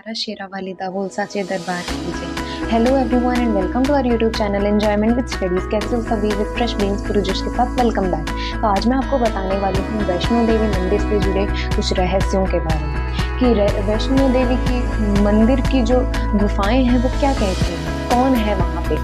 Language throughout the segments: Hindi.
जयकारा शेरा वाली दा बोल साचे दरबार की जय। Hello everyone and welcome to our YouTube channel enjoyment with studies. कैसे हो सभी? विद फ्रेश बीन्स प्रोजेक्ट के साथ वेलकम बैक। तो आज मैं आपको बताने वाली हूँ वैष्णो देवी मंदिर से जुड़े कुछ रहस्यों के बारे में कि वैष्णो देवी की मंदिर की जो गुफाएं हैं वो क्या कहती हैं, कौन है वहाँ पे,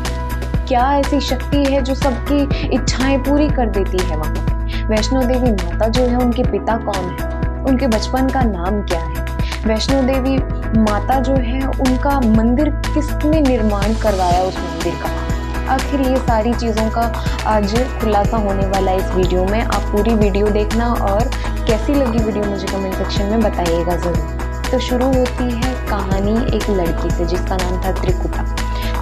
क्या ऐसी शक्ति है जो सबकी इच्छाएं पूरी कर देती है वहाँ पे। वैष्णो देवी माता जो है उनके पिता कौन है, उनके बचपन का नाम क्या है, वैष्णो देवी माता जो है उनका मंदिर किसने निर्माण करवाया उस मंदिर का। आखिर ये सारी चीज़ों का आज खुलासा होने वाला है इस वीडियो में। आप पूरी वीडियो देखना और कैसी लगी वीडियो मुझे कमेंट सेक्शन में बताइएगा ज़रूर। तो शुरू होती है कहानी एक लड़की से जिसका नाम था त्रिकुटा।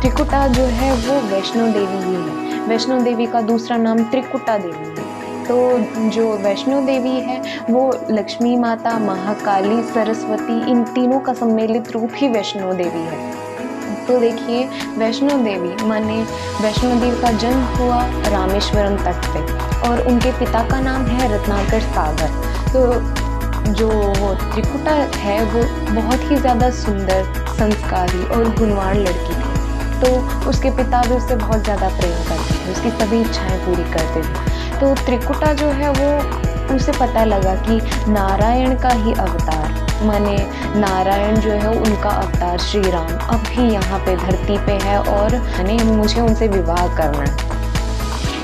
त्रिकुटा जो है वो वैष्णो देवी ही है। वैष्णो देवी का दूसरा नाम त्रिकुटा देवी है। तो जो वैष्णो देवी है वो लक्ष्मी माता, महाकाली, सरस्वती, इन तीनों का सम्मिलित रूप ही वैष्णो देवी है। तो देखिए, वैष्णो देवी माने वैष्णो देवी का जन्म हुआ रामेश्वरम तट पे और उनके पिता का नाम है रत्नाकर सागर। तो जो वो त्रिकुटा है वो बहुत ही ज़्यादा सुंदर, संस्कारी और गुणवान लड़की थी। तो उसके पिता भी उससे बहुत ज़्यादा प्रेम करते थे, उसकी सभी इच्छाएं पूरी करते थे। तो त्रिकुटा जो है वो उसे पता लगा कि नारायण का ही अवतार माने नारायण जो है उनका अवतार श्री राम अब भी यहाँ पे धरती पे है और मुझे उनसे विवाह करना है।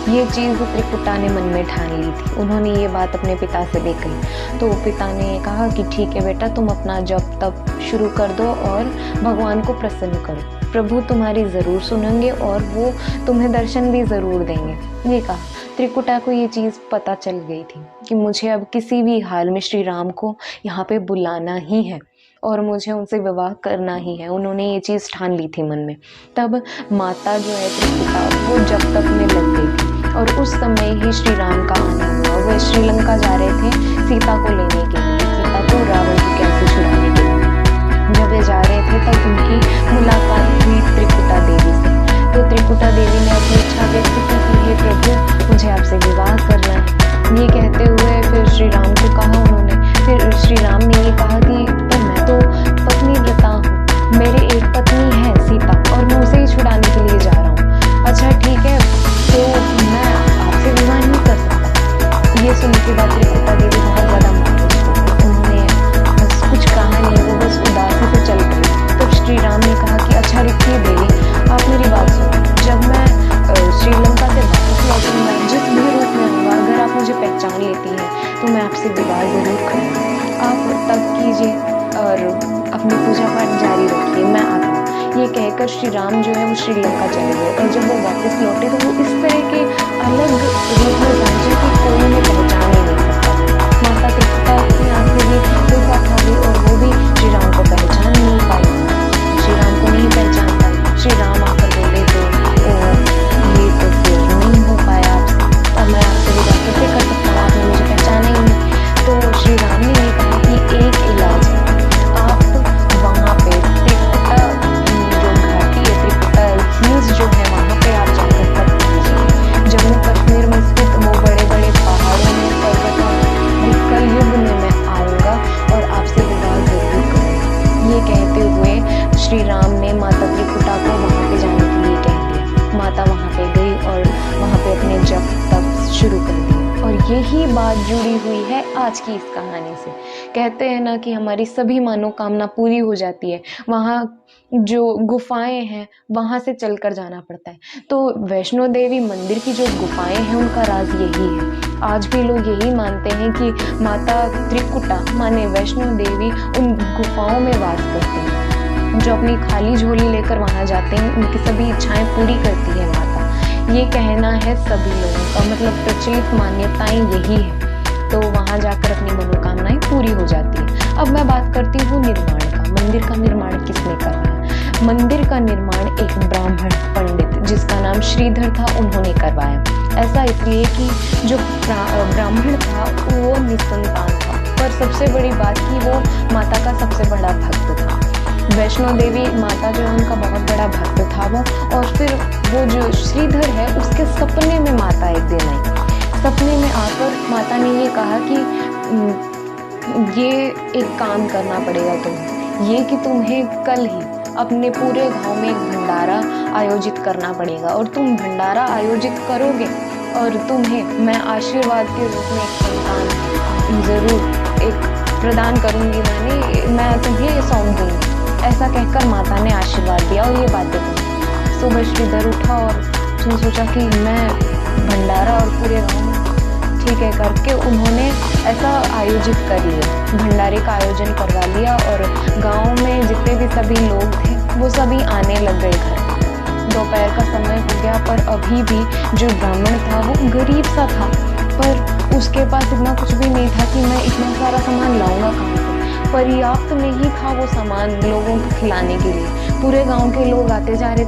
ये चीज़ त्रिकुटा ने मन में ठान ली थी। उन्होंने ये बात अपने पिता से भी कही। तो पिता ने कहा कि ठीक है बेटा, तुम अपना जप तप शुरू कर दो और भगवान को प्रसन्न करो, प्रभु तुम्हारी ज़रूर सुनेंगे और वो तुम्हें दर्शन भी ज़रूर देंगे। ये कहा। त्रिकुटा को ये चीज़ पता चल गई थी कि मुझे अब किसी भी हाल में श्री राम को यहाँ पे बुलाना ही है और मुझे उनसे विवाह करना ही है। उन्होंने ये चीज़ ठान ली थी मन में। तब माता जो है त्रिकुटा वो जब तक में लग गई थी और उस समय ही श्री राम का आना हुआ। वह श्रीलंका जा रहे थे सीता को लेने के लिए, सीता को रावण की कैद से छुड़ाने के लिए। जब वे जा रहे थे तब उनकी मुलाकात हुई त्रिकुटा देवी से। तो त्रिकुटा देवी ने अपनी इच्छा व्यक्त की कि हे प्रभु, मुझे आपसे विवाह करना है। ये कहते हुए फिर श्री राम को कहा उन्होंने। फिर श्री राम ने ये कहा कि पर मैं तो पत्नी व्रता हूँ, मेरे एक पत्नी है सीता और मैं उसे ही छुड़ाने के लिए जा रहा हूँ। अच्छा ठीक है, तो मैं आपसे विवाह नहीं कर सकता। ये सुनने के बाद त्रिकुटा देवी बहुत ज़्यादा मायूस हुई। उन्होंने बस कुछ कहा नहीं, वो बस उदासी से चल पड़ी। तब श्री राम ने कहा कि अच्छा रुकिए देवी, आप मेरी बात सुनो। जब मैं श्रीलंका से वापस लौटूंगा, जिस भी रूप में होगा, अगर आप मुझे पहचान लेती हैं तो मैं आपसे विवाह ज़रूर करूँगा। आप तब कीजिए और अपनी पूजा पाठ जारी रखिए, मैं आता हूँ। ये कहकर श्री राम जो है वो श्रीलंका चले गए और जब वो वापस लौटे तो वो इस तरह के अलग रूप में पहुँचे कि कोई उन्हें पहचान ही नहीं सकता। माता त्रिकुटा की आंखें भी धोखा खा गई और वो भी श्री राम को पहचान नहीं पाई, श्री राम को नहीं पहचान पाई। श्री राम आकर बोले तो ये तो फिर नहीं हो पाया आपसे, अब मैं आपसे विवाह कैसे कर सकता हूँ, आपने मुझे पहचाना ही नहीं। तो श्री राम ने ये कहा कि एक इलाज है, आप वहाँ पे त्रिकुटा जो घाटी है, त्रिकुटा हिल्स जो है वहाँ पे आप जाकर तप कीजिए। जम्मू कश्मीर में स्थित वो बड़े बड़े पहाड़ों में, पर्वतों में कलयुग में मैं आऊँगा और आपसे विवाह जरूर करूँगा। ये कहते हुए श्री राम ने माता त्रिकुटा को वहाँ पे जाने के लिए कह दिया। माता वहाँ पे गई और वहाँ पे अपने जप तप शुरू कर दिए। और यही बात जुड़ी हुई है आज की इस कहानी से। कहते हैं ना कि हमारी सभी मनोकामना पूरी हो जाती है, वहाँ जो गुफाएं हैं वहाँ से चलकर जाना पड़ता है। तो वैष्णो देवी मंदिर की जो गुफाएं हैं उनका राज यही है। आज भी लोग यही मानते हैं कि माता त्रिकुटा माने वैष्णो देवी उन गुफाओं में वास करती हैं। जो अपनी खाली झोली लेकर वहाँ जाते हैं उनकी सभी इच्छाएं पूरी करती है माता। ये कहना है सभी लोगों का, मतलब प्रचलित मान्यताएं यही है। तो वहाँ जाकर अपनी मनोकामनाएं पूरी हो जाती है। अब मैं बात करती हूँ निर्माण का। मंदिर का निर्माण किसने करवाया? मंदिर का निर्माण एक ब्राह्मण पंडित जिसका नाम श्रीधर था उन्होंने करवाया। ऐसा इसलिए कि जो ब्राह्मण था वो निसंतान था, पर सबसे बड़ी बात कि वो माता का सबसे बड़ा भक्त था। वैष्णो देवी माता जो है उनका बहुत बड़ा भक्त था वो। और फिर वो जो श्रीधर है उसके सपने में माता एक दिन आई। सपने में आकर माता ने ये कहा कि ये एक काम करना पड़ेगा तुम्हें, ये कि तुम्हें कल ही अपने पूरे गांव में एक भंडारा आयोजित करना पड़ेगा और तुम भंडारा आयोजित करोगे और तुम्हें मैं आशीर्वाद के रूप में एक संतान ज़रूर एक प्रदान करूंगी, मैं तुम्हें सौंप दूंगी। ऐसा कहकर माता ने आशीर्वाद दिया और ये बातें कही। सुबह श्रीधर उठा और उसने सोचा कि मैं भंडारा और पूरे गाँव में ठीक है करके उन्होंने ऐसा आयोजित कर लिया, भंडारे का आयोजन करवा लिया और गांव में जितने भी सभी लोग थे वो सभी आने लग गए घर। दोपहर का समय हो गया पर अभी भी जो ब्राह्मण था वो गरीब सा था, पर उसके पास इतना कुछ भी नहीं था कि मैं इतना सारा सामान लाऊंगा कहाँ से। पर्याप्त नहीं था वो सामान लोगों को खिलाने के लिए। पूरे गांव के लोग आते जा रहे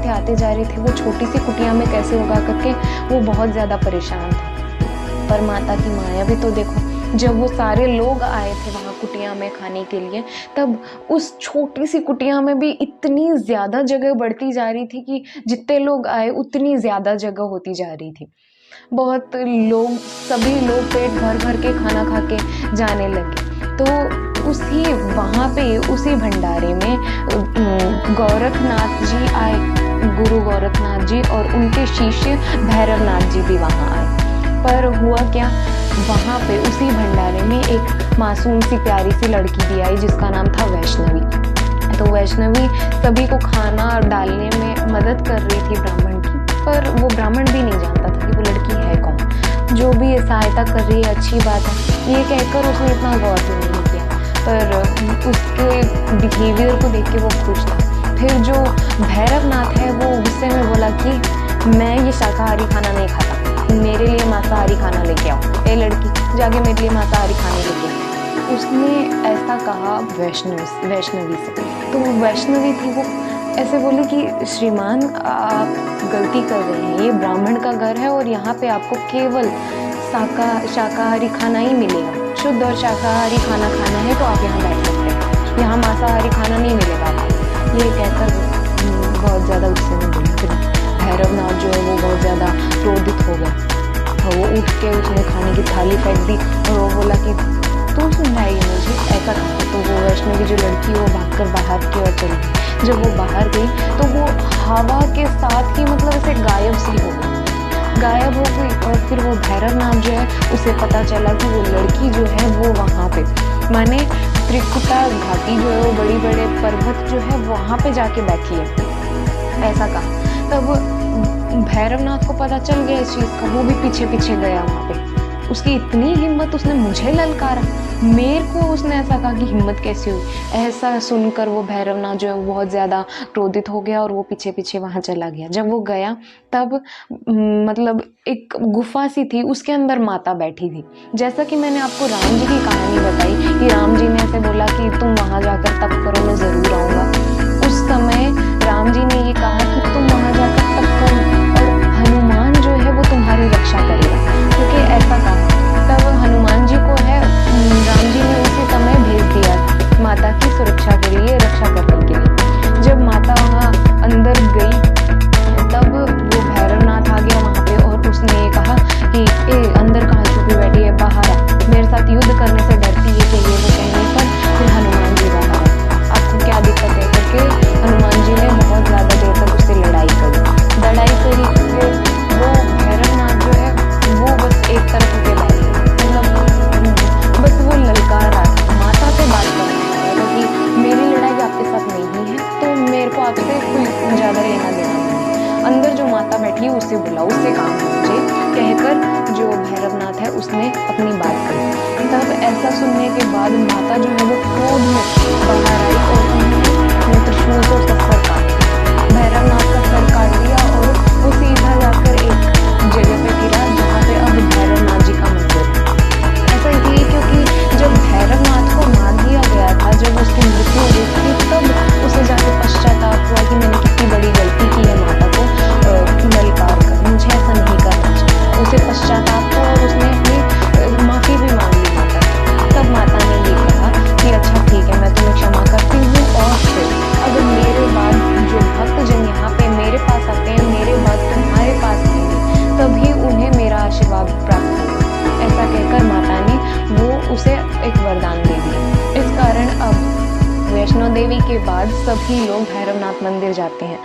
थे। वो छोटी सी कुटिया में कैसे होगा करके वो बहुत ज़्यादा परेशान था। पर माता की माया भी तो देखो, जब वो सारे लोग आए थे वहाँ कुटिया में खाने के लिए, तब उस छोटी सी कुटिया में भी इतनी ज़्यादा जगह बढ़ती जा रही थी कि जितने लोग आए उतनी ज़्यादा जगह होती जा रही थी। बहुत लोग, सभी लोग पेट भर भर के खाना खा के जाने लगे। तो वहाँ पे उसी भंडारे में गोरखनाथ जी आए, गुरु गोरखनाथ जी, और उनके शिष्य भैरवनाथ जी भी वहाँ आए। पर हुआ क्या, वहाँ पे उसी भंडारे में एक मासूम सी प्यारी सी लड़की भी आई जिसका नाम था वैष्णवी। तो वैष्णवी सभी को खाना डालने में मदद कर रही थी ब्राह्मण की, पर वो ब्राह्मण भी नहीं जानता था कि वो लड़की है कौन। जो भी सहायता कर रही है अच्छी बात है, ये कहकर उसने इतना गौर भी नहीं किया, पर उसके बिहेवियर को देख के वो खुश था। फिर जो भैरवनाथ है वो गुस्से में बोला कि मैं ये शाकाहारी खाना नहीं खाता, मेरे लिए मांसाहारी खाना लेके आओ। ए लड़की, जाके मेरे लिए मांसाहारी खाने लेके आओ। उसने ऐसा कहा वैष्णवी से। तो वैष्णवी थी, वो ऐसे बोली कि श्रीमान आप गलती कर रहे हैं, ये ब्राह्मण का घर है और यहाँ पे आपको केवल शाकाहारी खाना ही मिलेगा। शुद्ध और शाकाहारी खाना खाना है तो आप यहाँ बैठ सकते हैं, यहाँ मांसाहारी खाना नहीं मिलेगा आपको। ये कहकर बहुत ज़्यादा गुस्से में बोली। फिर भैरवनाथ जो है वो बहुत ज़्यादा क्रोधित हो गया। वो उठ के उसने खाने की थाली फेंक दी और वो बोला कि तू सुनाएगी मुझे, ऐसा कहा। तो वो वैष्णवी जो लड़की वो भागकर बाहर की ओर चली गई। जब वो बाहर गई तो वो हवा के साथ ही मतलब ऐसे गायब हो गई और फिर वो भैरवनाथ जो है उसे पता चला कि वो लड़की जो है वो वहाँ पे, माने त्रिकुटा घाटी जो है वो बड़ी बड़े पर्वत जो है वहाँ पे जाके बैठी है, ऐसा कहा। तब भैरवनाथ को पता चल गया इस चीज़ का, वो भी पीछे पीछे गया वहाँ पे। उसकी इतनी हिम्मत, उसने मुझे ललकारा, मेरे को उसने ऐसा कहा कि हिम्मत कैसी हुई। ऐसा सुनकर वो भैरवनाथ जो है वो बहुत ज़्यादा क्रोधित हो गया और वो पीछे पीछे वहाँ चला गया। जब वो गया तब मतलब एक गुफा सी थी, उसके अंदर माता बैठी थी। जैसा कि मैंने आपको राम जी की कहानी बताई कि राम जी ने ऐसे बोला कि तुम वहाँ जाकर तप करो, मैं ज़रूर आऊँगा। उस समय राम जी ने ये कहा कि तुम वहाँ जाकर तप करो और हनुमान जो है वो तुम्हारी रक्षा करेगा, क्योंकि ऐसा कहा। तब हनुमान जी को है राम जी ने उसी समय भेज दिया था माता की सुरक्षा के लिए, रक्षा करने के लिए। जब माता वहाँ अंदर गई तब वो भैरवनाथ आ गया वहाँ पे और उसने ये कहा कि अंदर कहाँ छुपी बैठी है, बाहर आ, मेरे साथ युद्ध करने से डरती है कि वो कहने पर फिर हनुमान जी बाहर आए, आपको क्या दिक्कत है करके हनुमान जी ने बहुत ज़्यादा देर तक उससे लड़ाई करी। फिर वो भैरवनाथ जो है वो बस एक तरफ होके बैठे, मतलब बस वो ललकार रहा था, माता से बात कर रहा था कि मेरी लड़ाई आपके साथ नहीं है तो मेरे को आपसे कोई ज़्यादा लेना देना नहीं। अंदर जो माता बैठी है उससे बुलाओ, उससे काम है मुझे, कहकर जो भैरवनाथ है उसने अपनी बात कही। तब ऐसा सुनने के बाद माता जो है वो क्रोध में बाहर आई और उन्होंने त्रिशूल को सर काट, भैरवनाथ का सर काट दिया और वो सीधा जाकर एक जगह पे गिरा जहाँ पे अब भैरवनाथ जी का मंदिर है। ऐसा इसलिए क्योंकि जब भैरवनाथ को मार दिया गया था, जब उसकी मृत्यु हो गई थी, तब उसे जाके पश्चाताप हुआ कि मैंने कितनी बड़ी गलती की है माता को ललकार कर, मुझे ऐसा नहीं करना चाहिए। उसे पश्चाताप हुआ और उसने अपनी माफ़ी भी मांग ली माता से। तब माता ने ये कहा कि अच्छा ठीक है, मैं तुम्हें क्षमा करती हूँ और फिर अगर मेरे ही लोग भैरवनाथ मंदिर जाते हैं।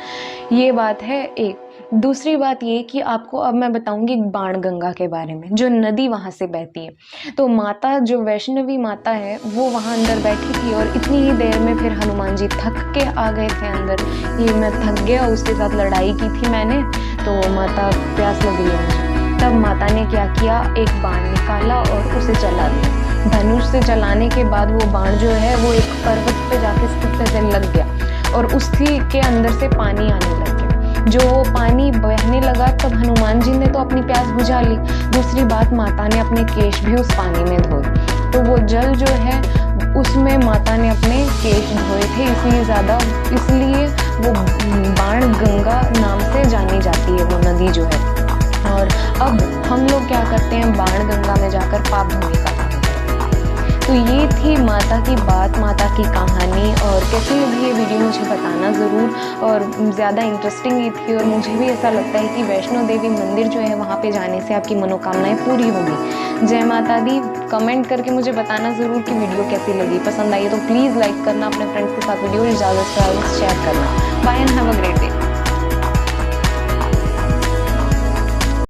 ये बात है एक। दूसरी बात ये कि आपको अब मैं बताऊंगी बाणगंगा के बारे में, जो नदी वहाँ से बहती है। तो माता, जो वैष्णवी माता है, वो वहाँ अंदर बैठी थी और इतनी ही देर में फिर हनुमान जी थक के आ गए थे अंदर। ये मैं थक गया, उसके साथ लड़ाई की थी मैंने, तो माता प्यास लग गई मुझे। तब माता ने क्या किया, एक बाण निकाला और उसे चला दिया। धनुष से चलाने के बाद वो बाण जो है वो एक पर्वत पे जाके स्थित से लग गया और उसी के अंदर से पानी आने लग गया। जो वो पानी बहने लगा तब हनुमान जी ने तो अपनी प्यास बुझा ली। दूसरी बात, माता ने अपने केश भी उस पानी में धोए। तो वो जल जो है उसमें माता ने अपने केश धोए थे, इसलिए वो बाण गंगा नाम से जानी जाती है वो नदी जो है। और अब हम लोग क्या करते हैं, बाण गंगा में जाकर पाप धोने का काम करते हैं। तो ये थी माता की बात, माता की कहानी। और कैसी लगी ये वीडियो मुझे बताना ज़रूर। और ज़्यादा इंटरेस्टिंग ही थी और मुझे भी ऐसा लगता है कि वैष्णो देवी मंदिर जो है वहाँ पे जाने से आपकी मनोकामनाएं पूरी होगी। जय माता दी। कमेंट करके मुझे बताना ज़रूर कि वीडियो कैसी लगी। पसंद आई तो प्लीज़ लाइक करना, अपने फ्रेंड्स के साथ वीडियो ज़्यादा से ज़्यादा शेयर करना। Bye and have a great day.